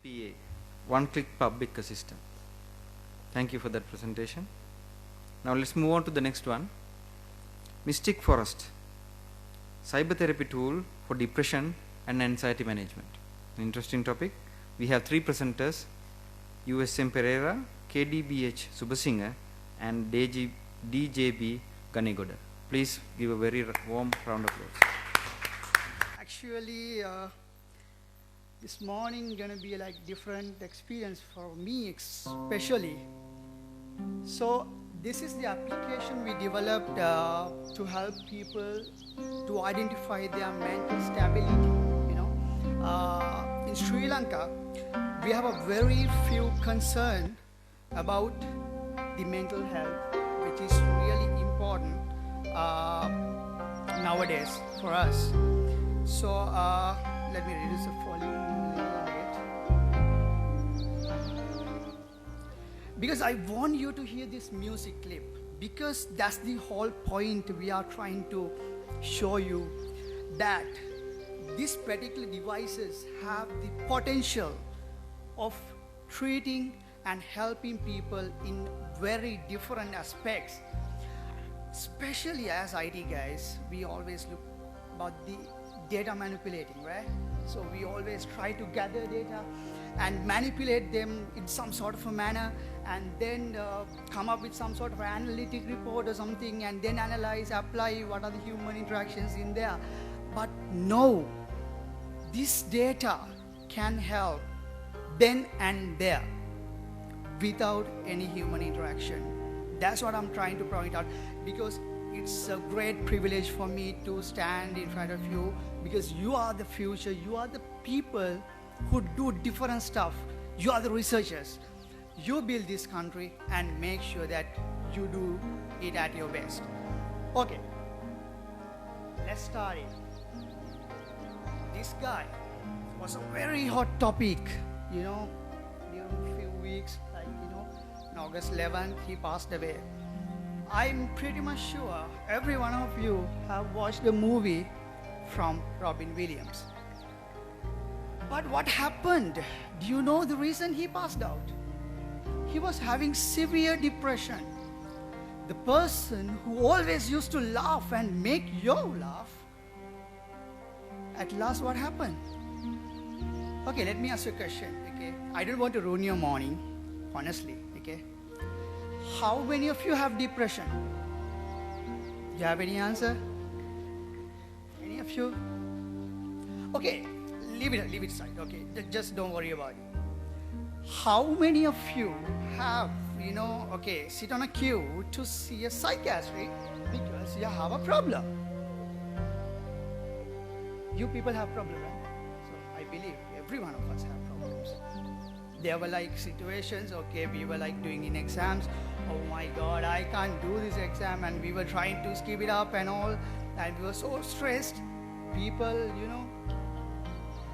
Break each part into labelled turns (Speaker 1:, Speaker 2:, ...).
Speaker 1: PA, one-click public assistant. Thank you for that presentation. Now let's move on to the next one. Mystic Forest, cyber therapy tool for depression and anxiety management. An interesting topic. We have three presenters, USM Pereira, KDBH Subasinghe, and DJB Ganegoda. Please give a very warm round of applause.
Speaker 2: Actually, this morning gonna be like different experience for me especially. So this is the application we developed to help people to identify their mental stability. You know, in Sri Lanka, we have a very few concern about the mental health, which is really important nowadays for us. So let me reduce the volume a little bit. Because I want you to hear this music clip, because that's the whole point we are trying to show you, that these particular devices have the potential of treating and helping people in very different aspects. Especially as IT guys, we always look about the data manipulating, right? So we always try to gather data and manipulate them in some sort of a manner, and then come up with some sort of analytic report or something, and then analyze, apply what are the human interactions in there. But no, this data can help then and there without any human interaction. That's what I'm trying to point out, because it's a great privilege for me to stand in front of you, because you are the future, you are the people who do different stuff, you are the researchers. You build this country and make sure that you do it at your best. Okay, let's start it. This guy was a very hot topic, you know, during a few weeks, like, you know, on August 11th, he passed away. I'm pretty much sure every one of you have watched the movie from Robin Williams. But what happened? Do you know the reason he passed out? He was having severe depression. The person who always used to laugh and make you laugh, at last what happened? Okay, let me ask you a question, okay? I don't want to ruin your morning, honestly, okay? How many of you have depression? Do you have any answer? Any of you? Okay, leave it aside, okay? Just don't worry about it. How many of you have, you know, okay, sit on a queue to see a psychiatrist because you have a problem? You people have problems, right? So I believe every one of us have problems. There were like situations, okay, we were like doing in exams, oh my God, I can't do this exam, and we were trying to skip it up and all, and we were so stressed, people, you know.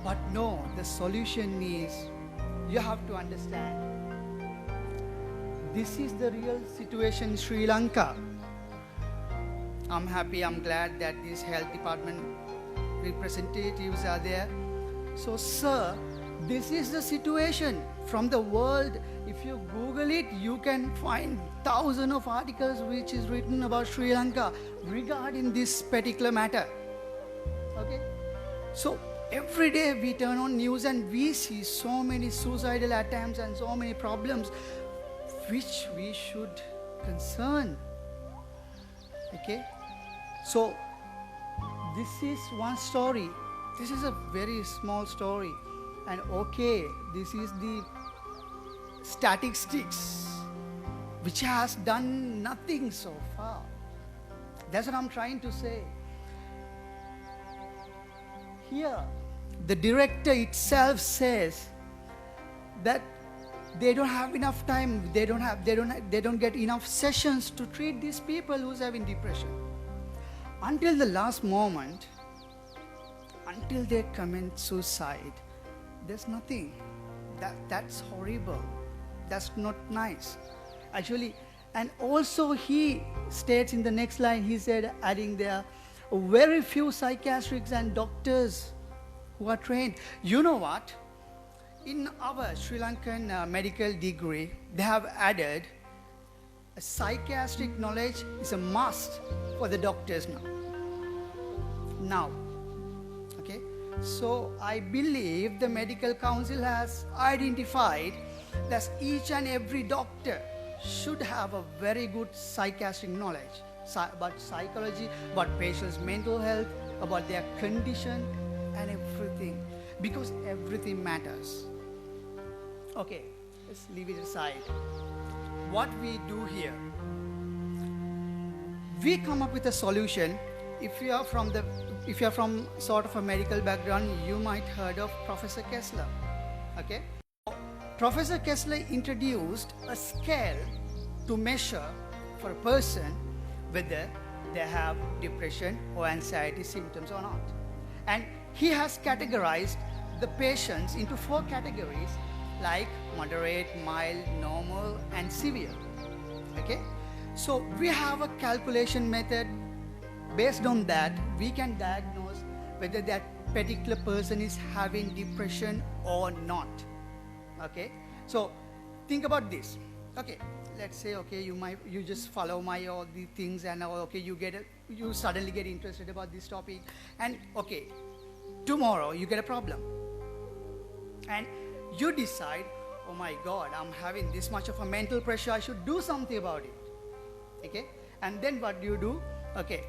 Speaker 2: But no, the solution is, you have to understand, this is the real situation in Sri Lanka. I'm happy, I'm glad that these health department representatives are there. So sir, this is the situation from the world. If you Google it, you can find thousands of articles which is written about Sri Lanka regarding this particular matter. Okay? So every day we turn on news and we see so many suicidal attempts and so many problems which we should concern. Okay? So this is one story. This is a very small story. And okay, this is the statistics which has done nothing so far. That's what I'm trying to say. Here, the director itself says that they don't have enough time, they don't get enough sessions to treat these people who's having depression. Until the last moment, until they commit suicide, there's nothing. That's horrible. That's not nice. Actually, and also he states in the next line, he said, adding there, very few psychiatrists and doctors who are trained. You know what? in our Sri Lankan medical degree, they have added a psychiatric knowledge is a must for the doctors now. Okay, so I believe the medical council has identified that each and every doctor should have a very good psychiatric knowledge about psychology, about patients' mental health, about their condition and everything, because everything matters. Okay, let's leave it aside. What we do here, we come up with a solution. If you are from sort of a medical background, you might heard of Professor Kessler. Okay, Professor Kessler introduced a scale to measure for a person whether they have depression or anxiety symptoms or not. And he has categorized the patients into 4 categories, like moderate, mild, normal, and severe. Okay? So we have a calculation method. Based on that, we can diagnose whether that particular person is having depression or not. Okay? So think about this. Okay, let's say, okay, you just follow my all the things, and okay, you suddenly get interested about this topic, and okay, tomorrow you get a problem, and you decide, oh my God, I'm having this much of a mental pressure, I should do something about it. Okay, and then what do you do? Okay,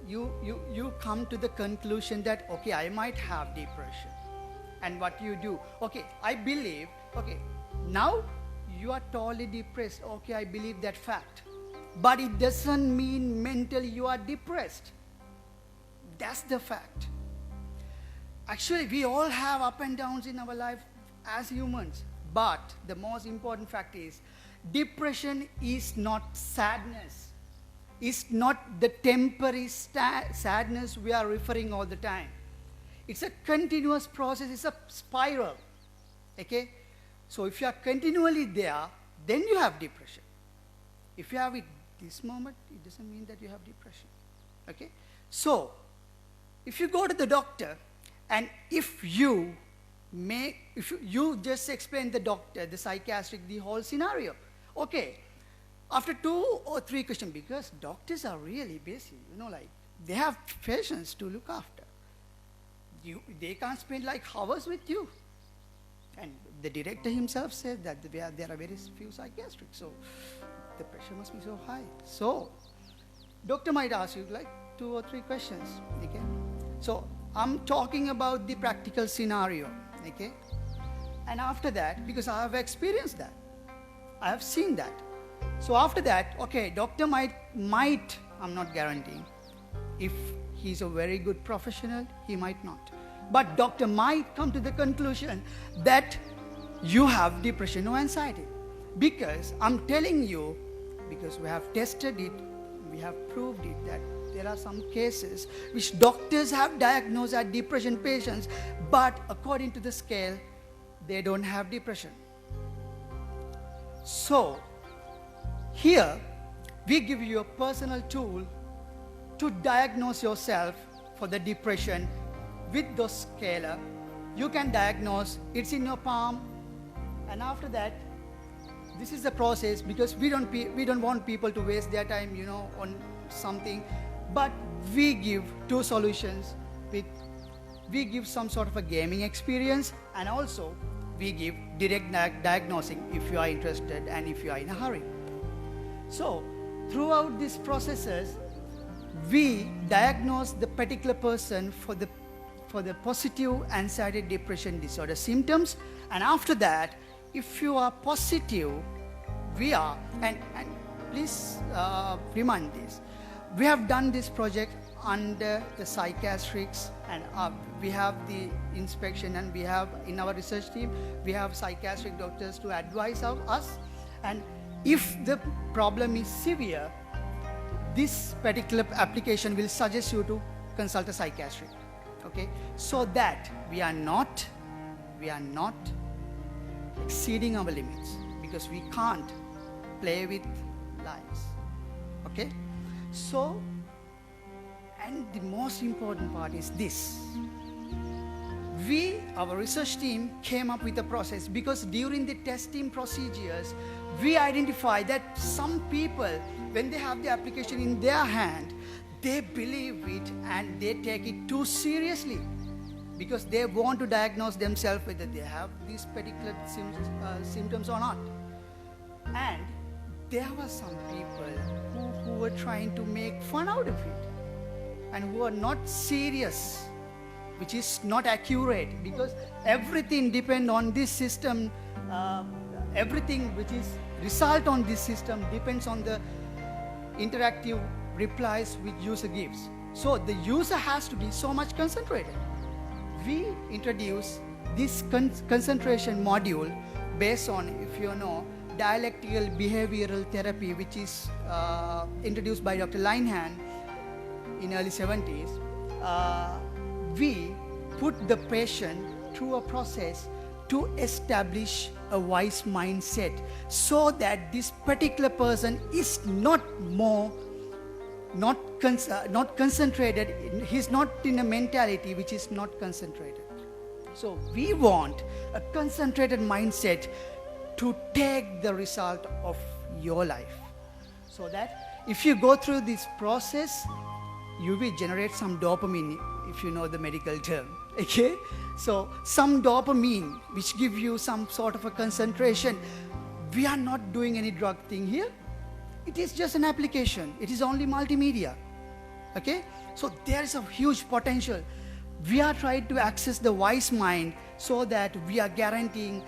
Speaker 2: you come to the conclusion that, okay, I might have depression, and what you do? Okay, I believe. Okay, now you are totally depressed. Okay, I believe that fact. But it doesn't mean mentally you are depressed. That's the fact. Actually, we all have up and downs in our life as humans. But the most important fact is, depression is not sadness. It's not the temporary sadness we are referring all the time. It's a continuous process. It's a spiral. Okay? So if you are continually there, then you have depression. If you have it this moment, it doesn't mean that you have depression. Okay? So, if you go to the doctor, and if you just explain the doctor, the psychiatric, the whole scenario, okay, after 2 or 3 questions, because doctors are really busy, like they have patients to look after. They can't spend like hours with you. And the director himself said that there are very few psychiatrists, so the pressure must be so high. So, doctor might ask you like 2 or 3 questions. Okay, so I'm talking about the practical scenario. Okay, and after that, because I have experienced that, I have seen that. So after that, okay, doctor might, I'm not guaranteeing. If he's a very good professional, he might not. But doctor might come to the conclusion that you have depression or anxiety. Because I'm telling you, because we have tested it, we have proved it, that there are some cases which doctors have diagnosed as depression patients, but according to the scale, they don't have depression. So, here, we give you a personal tool to diagnose yourself for the depression with those scalar. You can diagnose, it's in your palm, and after that, this is the process, because we don't want people to waste their time, on something, but we give 2 solutions. We give some sort of a gaming experience, and also we give direct diagnosing if you are interested and if you are in a hurry. So, throughout these processes, we diagnose the particular person for the positive anxiety depression disorder symptoms, and after that, if you are positive, we are, and please remind this, we have done this project under the psychiatrics, and we have the inspection, and we have in our research team, we have psychiatric doctors to advise us, and if the problem is severe, this particular application will suggest you to consult a psychiatrist. Okay, so that we are not exceeding our limits, because we can't play with lives. Okay, so, and the most important part is this: our research team came up with a process, because during the testing procedures, we identified that some people, when they have the application in their hand, they believe it and they take it too seriously, because they want to diagnose themselves whether they have these particular symptoms or not. And there were some people who were trying to make fun out of it and who are not serious, which is not accurate, because everything depends on this system. Everything which is result on this system depends on the interactive replies which user gives. So the user has to be so much concentrated. We introduce this concentration module based on, if you know, dialectical behavioral therapy, which is introduced by Dr. Linehan in early 70s. We put the patient through a process to establish a wise mindset, so that this particular person is not concentrated. He's not in a mentality which is not concentrated. So we want a concentrated mindset to take the result of your life, so that if you go through this process, you will generate some dopamine, if you know the medical term. Okay, so some dopamine which give you some sort of a concentration. We are not doing any drug thing here. It is just an application. It is only multimedia. Okay, so there is a huge potential. We are trying to access the wise mind, so that we are guaranteeing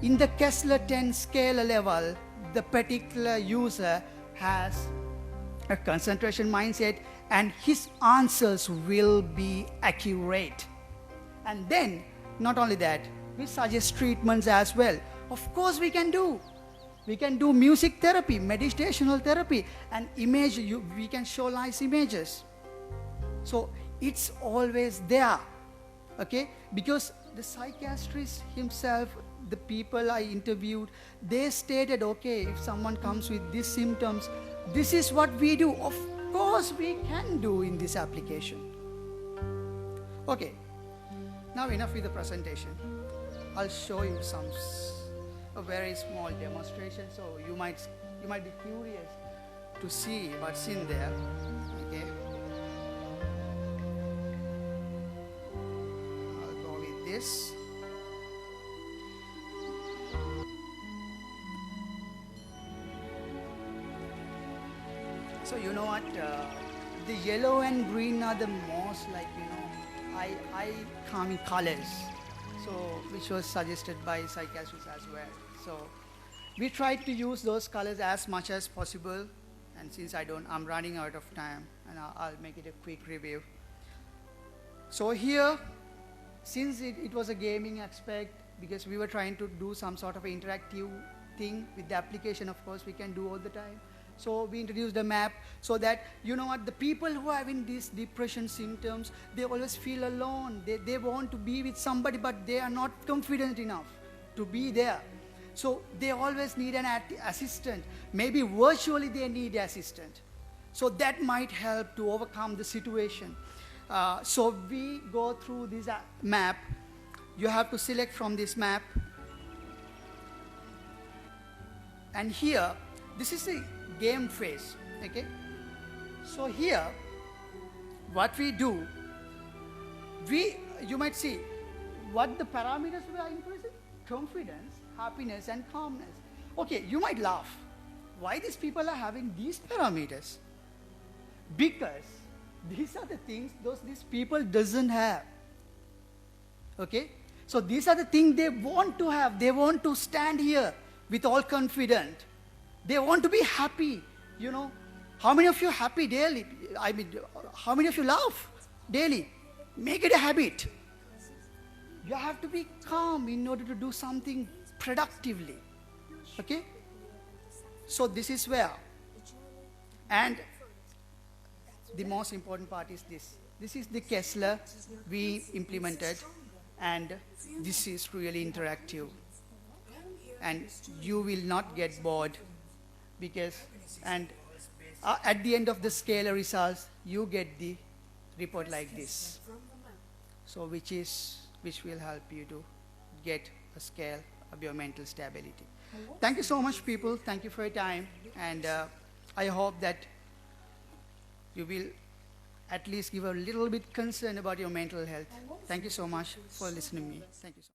Speaker 2: in the Kessler 10 scale level, the particular user has a concentration mindset and his answers will be accurate. And then, not only that, we suggest treatments as well. Of course we can do. We can do music therapy, meditational therapy, and we can show nice images. So it's always there, okay? Because the psychiatrist himself, the people I interviewed, they stated, okay, if someone comes with these symptoms, this is what we do. Of course we can do in this application. Okay, now enough with the presentation. I'll show you a very small demonstration, so you might be curious to see what's in there. Okay, I'll go with this. So you know what, the yellow and green are the most, like, you know, eye-calming colors, so which was suggested by psychiatrists as well. So we tried to use those colors as much as possible, and since I'm running out of time, and I'll make it a quick review. So here, since it was a gaming aspect, because we were trying to do some sort of interactive thing with the application, of course we can do all the time. So we introduced a map, so that, you know what, the people who are having these depression symptoms, they always feel alone. They want to be with somebody, but they are not confident enough to be there. So they always need an assistant. Maybe virtually they need an assistant. So that might help to overcome the situation. So we go through this map. You have to select from this map. And here, this is the game phase, okay? So here, what we do, you might see what the parameters we are increasing: confidence, happiness, and calmness. Okay, you might laugh. Why these people are having these parameters? Because these are the things these people doesn't have. Okay? So these are the things they want to have. They want to stand here with all confidence. They want to be happy, you know. How many of you happy daily? I mean, how many of you laugh daily? Make it a habit. You have to be calm in order to do something productively. Okay? So this is where. And the most important part is this. This is the Kessler we implemented, and this is really interactive. And you will not get bored, because, and at the end of the scalar results, you get the report like this. So which is which will help you to get a scale of your mental stability. Thank you so much, people. Thank you for your time. And I hope that you will at least give a little bit concern about your mental health. Thank you so much for listening to me. Thank you so much.